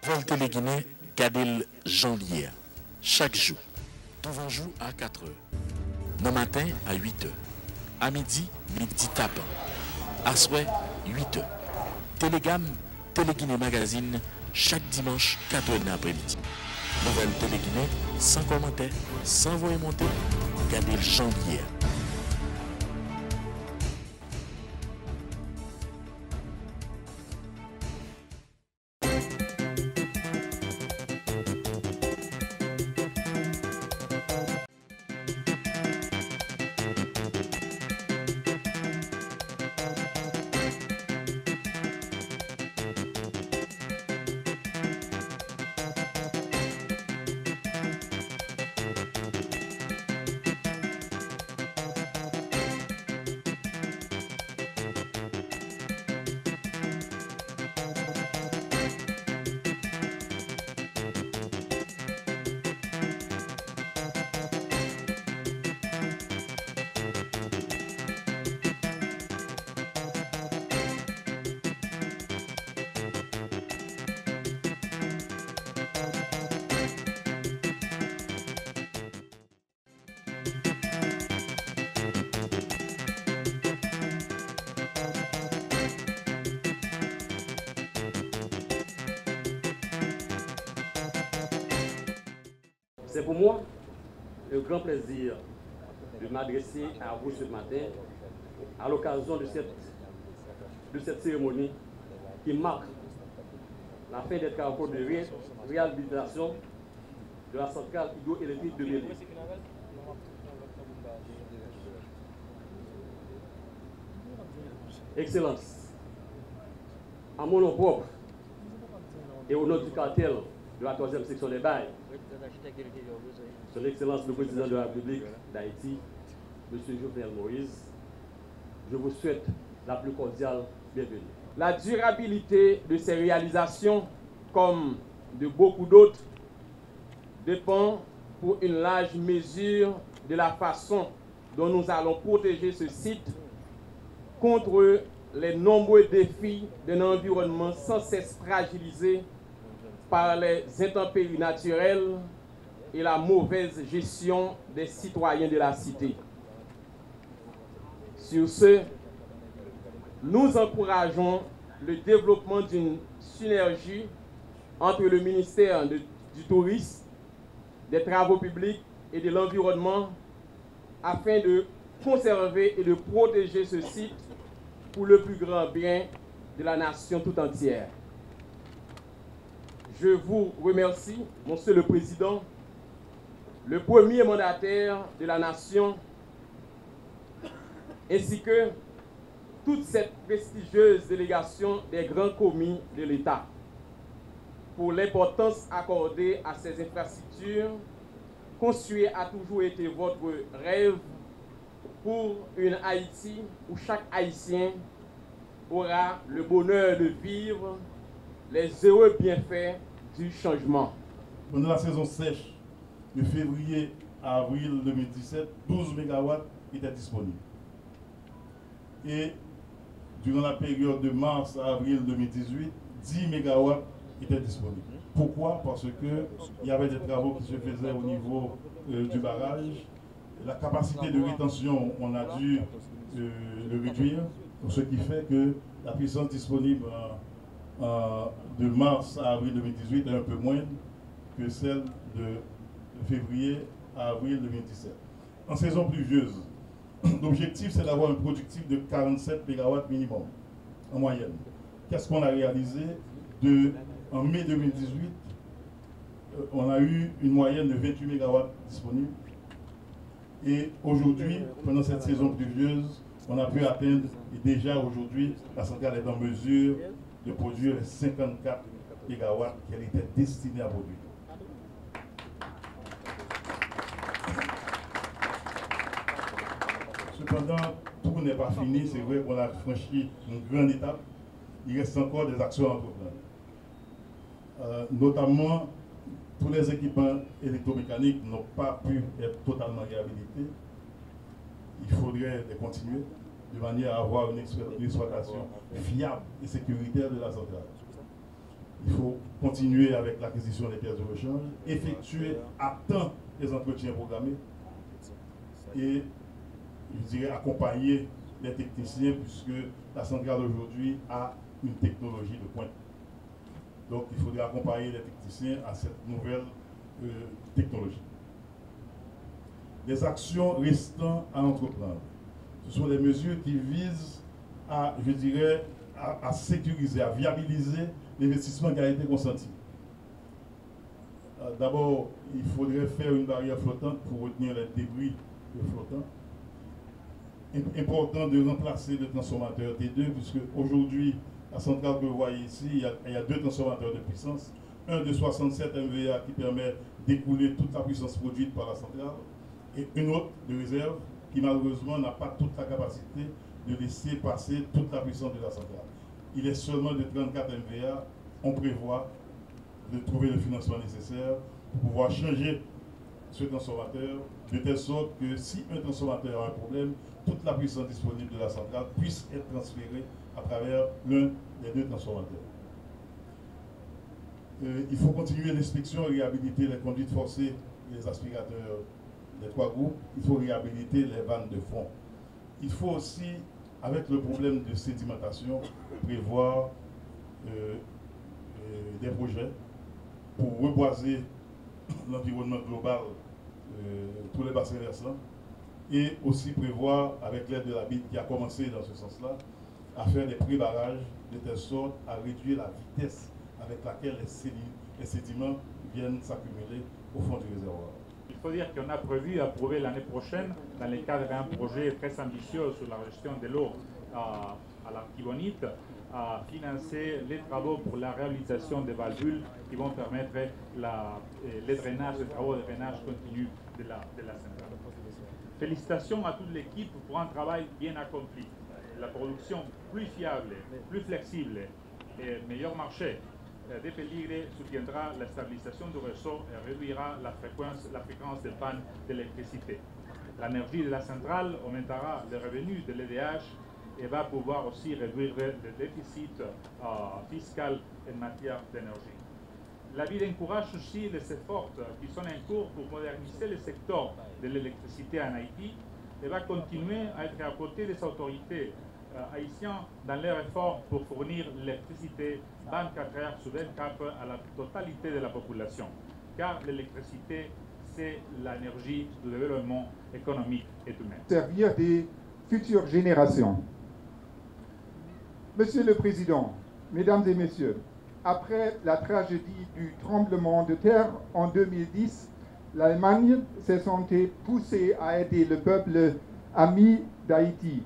Nouvelle Télé-Guinée, Gadel Janvier. Chaque jour. Tout jour à 4 h. Le matin à 8 h. À midi, midi tapant. À soir, 8 h. Télégamme, Télé-Guinée Magazine, chaque dimanche, 4 h l'après-midi. Nouvelle Télé-Guinée, sans commentaire, sans voix monter, Gadel Janvier. C'est pour moi un grand plaisir de m'adresser à vous ce matin à l'occasion de cette cérémonie qui marque la fin des travaux de réhabilitation de la centrale hydroélectrique de Mélé. Excellence, à mon nom propre et au nom du cartel de la 3e section des bails, Son Excellence le Président de la République d'Haïti, M. Jovenel Moïse, je vous souhaite la plus cordiale bienvenue. La durabilité de ces réalisations, comme de beaucoup d'autres, dépend pour une large mesure de la façon dont nous allons protéger ce site contre les nombreux défis d'un environnement sans cesse fragilisé par les intempéries naturelles et la mauvaise gestion des citoyens de la cité. Sur ce, nous encourageons le développement d'une synergie entre le ministère du Tourisme, des Travaux publics et de l'Environnement afin de conserver et de protéger ce site pour le plus grand bien de la nation tout entière. Je vous remercie, Monsieur le Président, le premier mandataire de la nation, ainsi que toute cette prestigieuse délégation des grands commis de l'État, pour l'importance accordée à ces infrastructures, construire a toujours été votre rêve pour une Haïti où chaque Haïtien aura le bonheur de vivre les heureux bienfaits du changement. Pendant la saison sèche de février à avril 2017, 12 MW étaient disponibles. Et durant la période de mars à avril 2018, 10 MW étaient disponibles. Pourquoi? Parce qu'il y avait des travaux qui se faisaient au niveau du barrage. La capacité de rétention, on a dû le réduire, ce qui fait que la puissance disponible de mars à avril 2018 est un peu moindre que celle de février à avril 2017. En saison pluvieuse, l'objectif c'est d'avoir un productif de 47 MW minimum en moyenne. Qu'est-ce qu'on a réalisé? En mai 2018, on a eu une moyenne de 28 MW disponibles. Et aujourd'hui, pendant cette saison pluvieuse, on a pu atteindre, et déjà aujourd'hui, la centrale est en mesure de produire les 54 MW qu'elle était destinée à produire. Cependant, tout n'est pas fini. C'est vrai qu'on a franchi une grande étape. Il reste encore des actions à entreprendre. Notamment, tous les équipements électromécaniques n'ont pas pu être totalement réhabilités. Il faudrait les continuer de manière à avoir une exploitation fiable et sécuritaire de la centrale. Il faut continuer avec l'acquisition des pièces de rechange, effectuer à temps les entretiens programmés et, je dirais, accompagner les techniciens puisque la centrale aujourd'hui a une technologie de pointe. Donc, il faudrait accompagner les techniciens à cette nouvelle technologie. Les actions restant à entreprendre, ce sont des mesures qui visent à, je dirais, à sécuriser, à viabiliser l'investissement qui a été consenti. D'abord, il faudrait faire une barrière flottante pour retenir les débris flottants. Important de remplacer le transformateur T2, puisque aujourd'hui, la centrale que vous voyez ici, il y a deux transformateurs de puissance. Un de 67 MVA qui permet d'écouler toute la puissance produite par la centrale, et une autre de réserve qui malheureusement n'a pas toute la capacité de laisser passer toute la puissance de la centrale. Il est seulement de 34 MVA. On prévoit de trouver le financement nécessaire pour pouvoir changer ce transformateur de telle sorte que si un transformateur a un problème, toute la puissance disponible de la centrale puisse être transférée à travers l'un des deux transformateurs. Il faut continuer l'inspection et réhabiliter les conduites forcées, les aspirateurs des trois groupes. Il faut réhabiliter les vannes de fond. Il faut aussi, avec le problème de sédimentation, prévoir des projets pour reboiser l'environnement global, tous les bassins versants, et aussi prévoir, avec l'aide de la BID qui a commencé dans ce sens-là, à faire des pré-barrages de telle sorte à réduire la vitesse avec laquelle les sédiments viennent s'accumuler au fond du réservoir. Il faut dire qu'on a prévu approuver l'année prochaine, dans le cadre d'un projet très ambitieux sur la gestion de l'eau à l'Artibonite, à financer les travaux pour la réhabilitation des valvules qui vont permettre les travaux de drainage continu de la centrale. Félicitations à toute l'équipe pour un travail bien accompli. La production plus fiable, plus flexible et meilleur marché de Peligre soutiendra la stabilisation du réseau et réduira la fréquence de panne d'électricité. L'énergie de la centrale aumentera les revenus de l'EDH et va pouvoir aussi réduire le déficit fiscal en matière d'énergie. La ville encourage aussi les efforts qui sont en cours pour moderniser le secteur de l'électricité en Haïti et va continuer à être à côté des autorités haïtiennes dans leur effort pour fournir l'électricité 24 heures sur 24 à la totalité de la population. Car l'électricité, c'est l'énergie du développement économique et humain. Servir des futures générations. Monsieur le Président, Mesdames et Messieurs, après la tragédie du tremblement de terre en 2010, l'Allemagne s'est sentie poussée à aider le peuple ami d'Haïti.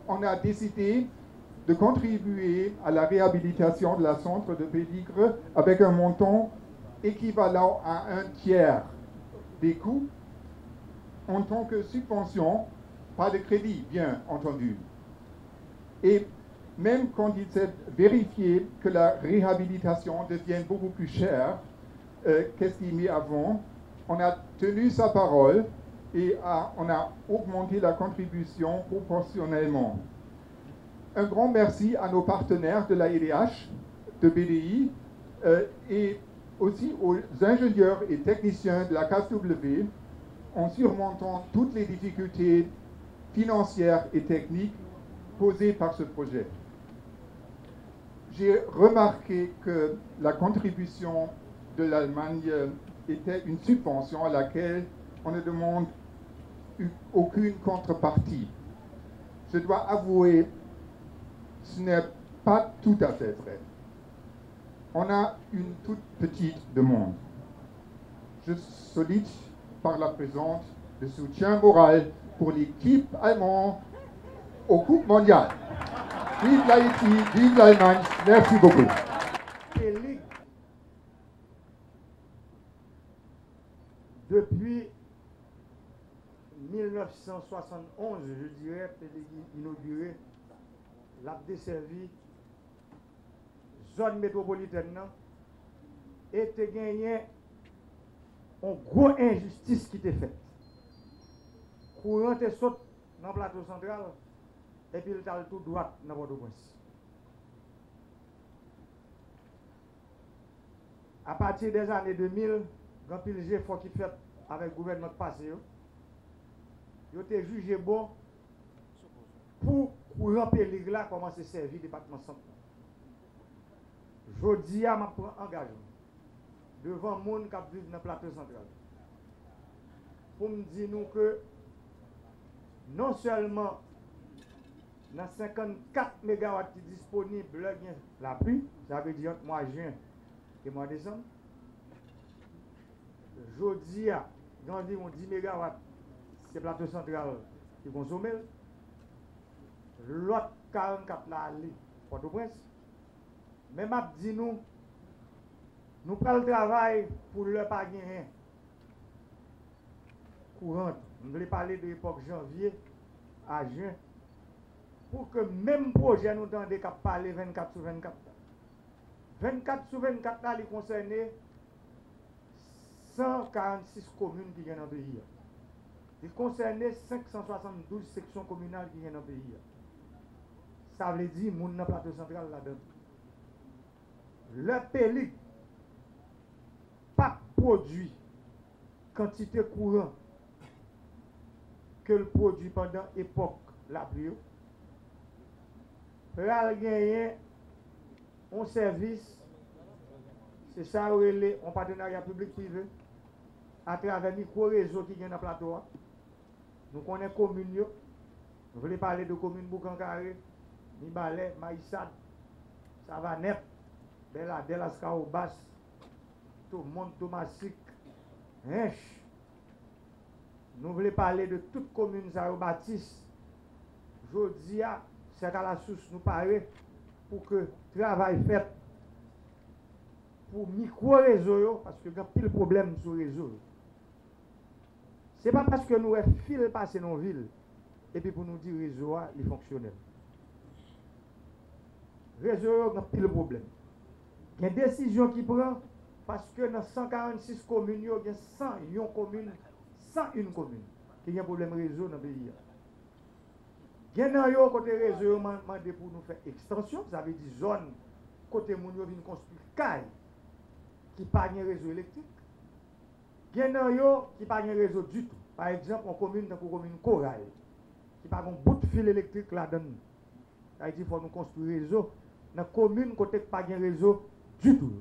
On a décidé de contribuer à la réhabilitation de la centre de Peligre avec un montant équivalent à 1/3 des coûts en tant que subvention, pas de crédit, bien entendu. Et même quand il s'est vérifié que la réhabilitation devient beaucoup plus chère qu'estimé avant, on a tenu sa parole et on a augmenté la contribution proportionnellement. Un grand merci à nos partenaires de la EDH, de BDI et aussi aux ingénieurs et techniciens de la KSW en surmontant toutes les difficultés financières et techniques posées par ce projet. J'ai remarqué que la contribution de l'Allemagne était une subvention à laquelle on ne demande aucune contrepartie. Je dois avouer, ce n'est pas tout à fait vrai. On a une toute petite demande. Je sollicite par la présence de soutien moral pour l'équipe allemande aux Coupes mondiales. Vive l'Haïti, vive l'Allemagne, merci beaucoup. Depuis 1971, je dirais, inauguré, l'a desservi zone métropolitaine et te gagné une grosse injustice qui t'est faite. Courant te saute dans le plateau central et puis il t'a tout droit dans Port-au-Prince. à partir des années 2000, quand pile j'ai faut qu'il fait avec le gouvernement passé, il a été jugé bon pour remplir là comment se servir le département central. Je dis à ma prendre engagement devant le monde qui vit dans le plateau central pour me dire nous que non seulement dans 54 MW qui sont disponibles, la pluie, ça veut dire entre mois juin et mois décembre. Je dis à environ 10 MW, c'est le plateau central qui consomme. L'autre 44 là, allez, Port-au-Prince. Mais m'a dit nous prenons le travail pour le pas gagner courant. Nous voulons parler de l'époque janvier à juin pour que même projet nous donne des cap parler 24 sur 24. 24 sur 24 là, il concerne 146 communes qui viennent dans le pays. Il concerne 572 sections communales qui viennent dans le pays. Ça veut dire moun dans plateau central là-dedans. Le pays pas produit quantité courant que le produit pendant l'époque la pluie. Là, il y a un service, c'est ça où il est en partenariat public-privé, à travers micro-réseaux qui viennent dans le plateau. Nous connaissons les communes. Nous voulons parler de communes Boucancaré, Mibalé, Maïsad, Savanette, Beladel, Ascao, Basse, tout le monde, Thomasik, Hinch. Nous voulons parler de toute commune Zaro-Baptiste. Jodia, c'est à la source nous parler pour que le travail fait pour micro-réseau, parce que y a pile problème sur le réseau. Ce n'est pas parce que nous avons fil passé dans nos villes et puis pour nous dire que le réseau est fonctionnel. Le réseau a pile problème. Il y a une décision qui prend parce que dans 146 communes, il y a 101 communes, 101 communes qui ont un problème réseau dans le pays. Il y a un côté réseau demandé pour nous faire extension, ça veut dire zone côté moun yo vient construire caille qui pas un réseau électrique. Il y a un qui pas un réseau du tout. Par exemple, en commune dans la commune Corail qui pas un bout de fil électrique là-dedans. Ça veut dire qu'il faut nous construire un réseau dans la commune côté pas un réseau du tout.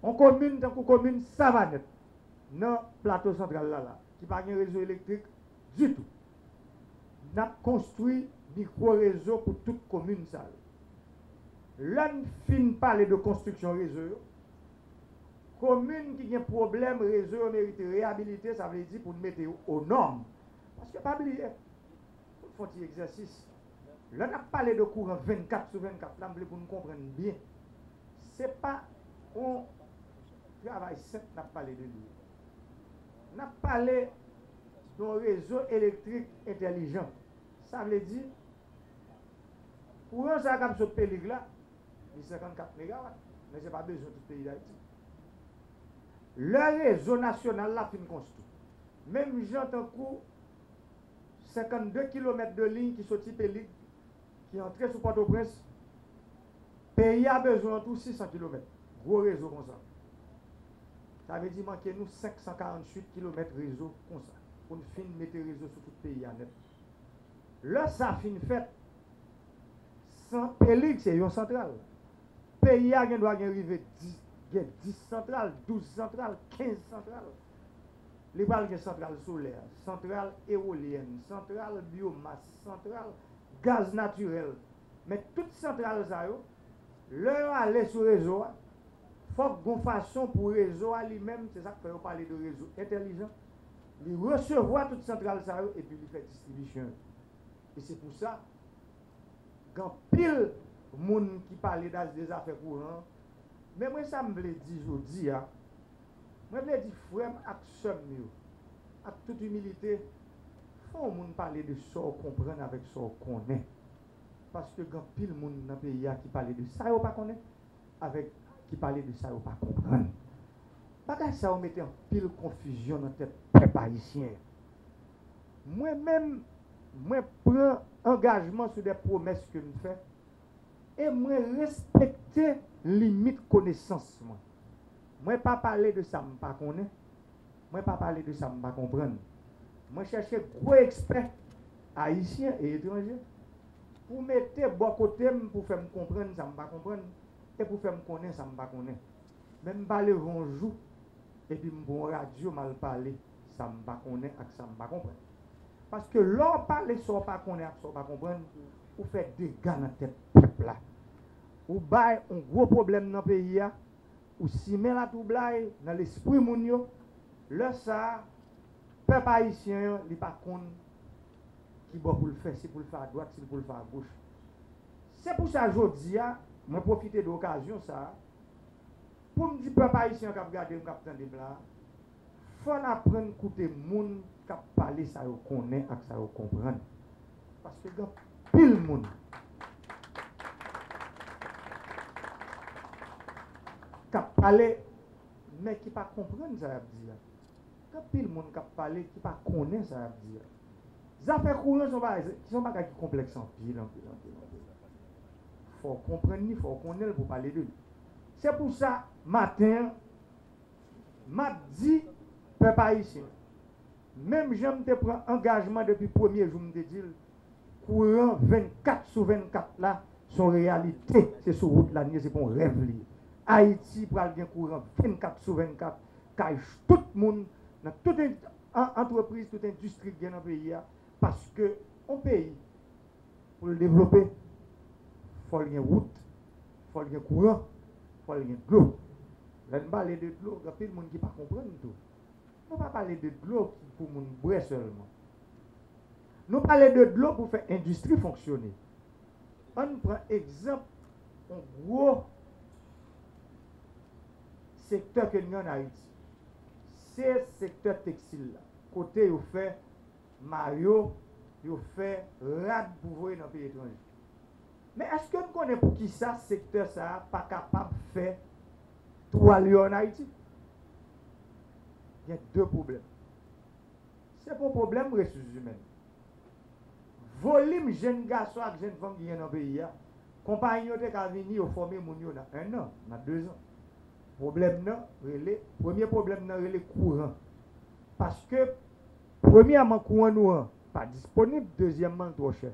En commune dans la commune Savanette dans le plateau central là qui pas un réseau électrique du tout. Nous avons construit micro-réseau pour toute commune. Là, nous finissons parler de construction réseau. Commune qui a un problème réseau mérite réhabiliter, ça veut dire pour nous mettre aux normes. Parce que pas oublier, pour faire un exercice. Là, nous avons parlé de courant 24 sur 24, là, pour nous comprendre bien. Ce n'est pas un travail simple, nous avons parlé de lui. Nous avons parlé d'un réseau électrique intelligent. Ça veut dire, pour un ça comme ce pays-là, il y a 54 MW, mais ce n'est pas besoin de tout le pays d'Haïti. Le réseau national là fin construit. Même j'entends coup 52 km de ligne qui sont typées qui entrent sur Port-au-Prince. Le pays a besoin de tout 600 km. Gros réseau comme ça. Ça veut dire manquer nous 548 km réseau comme ça. Pour nous finir mettre réseau sur tout le pays à net. Là, ça fin fait. Sans pays, c'est une centrale. Le pays doit arriver 10 centrales, 12 centrales, 15 centrales. Les balles de centrales solaires, centrales éoliennes, centrales biomasse, centrales gaz naturel. Mais toutes ces centrales, leur aller sur le réseau, il faut qu'on façon pour le réseau lui-même, c'est ça que vous parler de réseau intelligent, il recevoir toutes ces centrales et puis il fait distribution. Et c'est pour ça, quand pile de monde qui parle des affaires courantes, mais moi, ça me veut dire aujourd'hui, moi, je veux dire, frère, avec toute humilité, il faut que parler de ça, comprendre avec ça, qu'on est. Parce que quand pile de monde dans le pays qui parle de ça, on ne connaît pas, avec qui parle de ça, on ne pas comprendre. Pas ça, on mettait en pile confusion dans la tête peuple haïtien. Moi-même, moi, prends engagement sur des promesses que nous faisons et moi, respecter limite connaissance. Moi pas parler de ça, je pas connais. Moi pas parler de ça, je pas comprendre. Moi chercher gros experts haïtiens et étrangers pour mettre bon côté pour faire me comprendre ça, je pas comprendre et pour faire me connaître ça, je pas connaître. Même parler un jour et puis mon radio mal parler, ça me pas connaître et ça me pas comprendre. Parce que l'on parle ça pas connaître, ça pas comprendre, ou fait des dégâts dans la tête peuple là. Ou bail un gros problème dans le pays là. Ou si met la tout blaye dans l'esprit moun yo, le ça peuple haïtien li pas konn qui bon pour le faire, c'est pour le faire à droite, c'est pour le faire à gauche. C'est pour ça jodi a, moi profiter de l'occasion ça pour me dire peuple haïtien qui regarder qui attendre là, faut apprendre écouter moun qui parler ça yo connaît et ça yo comprendre. Parce que dans pile moun qui parler mais qui pas comprendre ça dire. Quand pile monde qui parler qui pas connaît ça dire. Ça fait courant sont pas qui complexe en pile. Faut comprendre, il faut connaître pour parler de lui. C'est pour ça matin m'a dit peuple haïtien. Même j'aime te prendre engagement depuis premier jour me dit courant 24 sur 24 là son réalité, c'est sur route là, c'est pour rêve li. Haïti pral gen courant 24 sur 24, car tout le monde, dans toute entreprise, toute industrie qui est dans le pays, parce que un pays, pour le développer, il faut une route, il faut un courant, il faut de l'eau. Là, on parle de l'eau, il y a plein de monde qui ne comprend pas tout. Nous ne parlons pas de l'eau pour les gens boire seulement. Nous parlons de l'eau pour faire l'industrie fonctionner. On prend exemple, un gros secteur que nous avons en Haïti, c'est le secteur textile. Côté, il fait Mario, il fait rad pour voir dans le pays étranger. Mais est-ce que nous connaissons pour qui ça, secteur ça, pas capable de faire 3 lions en Haïti? Il y a 2 problèmes. C'est pour le problème des ressources humaines. Volume jeunes garçons et jeunes femmes qui sont dans le pays, compagnie qui venir au former mon yo dans 1 an, dans 2 ans. Premier problème c'est le courant. Parce que premièrement courant nous pas disponible, deuxièmement trop cher.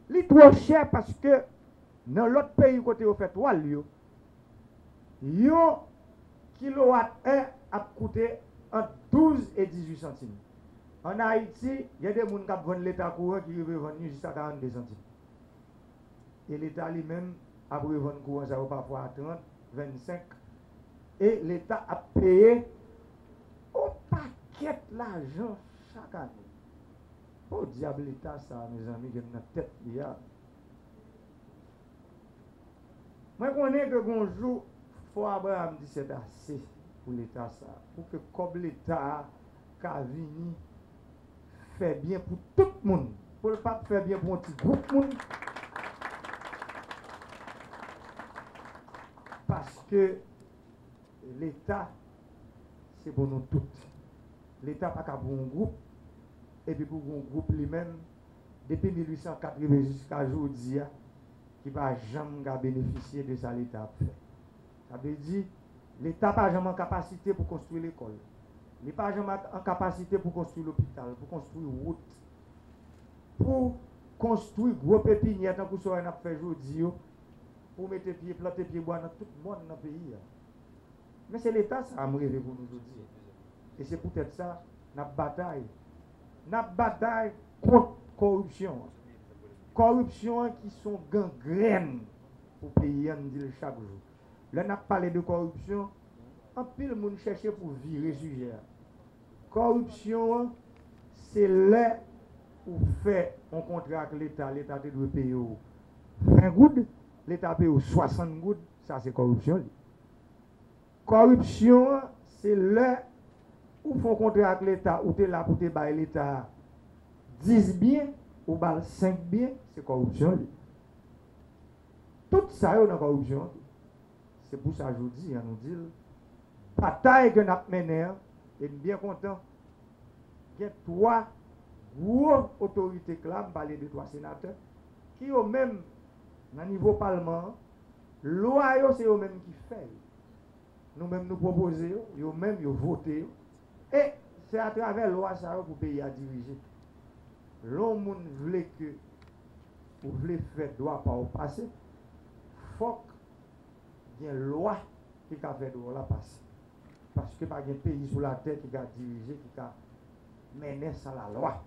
Il est trop cher parce que dans l'autre pays côté au fait 3 lieux, 1 kWh a coûté entre 12 et 18 centimes. En Haïti, il y a des gens qui vendent l'État courant qui veut vendre jusqu'à 42 centimes. Et l'État lui-même a pris vendre courant ça va parfois à 30, 25. Et l'État a payé un paquet d'argent chaque année. Oh diable l'État ça, mes amis, qui ont dans la tête. Moi, je connais que bonjour, il faut Abraham dit c'est assez pour l'État ça. Pour que comme l'État a venu faire bien pour tout le monde. Pour ne pas faire bien pour un petit groupe de monde. Parce que l'État, c'est pour nous toutes. L'État n'a pas pour un groupe. Et puis pour un groupe lui-même, depuis 1880 jusqu'à aujourd'hui, qui ne va jamais bénéficier de ça l'État a fait. Ça veut dire l'État n'a pas jamais en capacité pour construire l'école. Il n'est pas jamais en capacité pour construire l'hôpital, pour construire une route, pour construire gros pépinières, tant que ça a fait aujourd'hui, pour mettre pied, planter pied bois dans tout le monde dans le pays. Mais c'est l'État, ça a rêvé pour nous aujourd'hui. Et c'est peut-être ça, notre bataille. Notre bataille contre la corruption. Corruption qui sont gangrènes pour le pays, on dit chaque jour. Là, on a parlé de corruption, un peu le monde cherche pour virer sujet. Corruption, c'est là où fait un contrat avec l'État, l'État doit payer 20 gouttes, l'État paye 60 gouttes, ça c'est corruption. Corruption, c'est là où font contrat avec l'État, où tu es là pour te bailler l'État 10 biens, ou 5 biens, c'est corruption. Tout ça est dans la corruption. C'est pour ça que je dis, nous dit, bataille que nous avons menée, et nous sommes bien contents. Il y a 3 grosses autorités qui ont parlé de 3 sénateurs, qui ont même, au niveau parlement, loi, c'est eux-mêmes qui font. nous-mêmes nous proposer, nous-mêmes nous voter. Et c'est à travers la loi ça pour le pays à diriger. L'homme voulait que vous voulez faire droit par au passé, il faut qu'il y ait une loi qui a fait droit là passer. Parce que pas un pays sur la terre qui a dirigé, qui a mené ça la loi.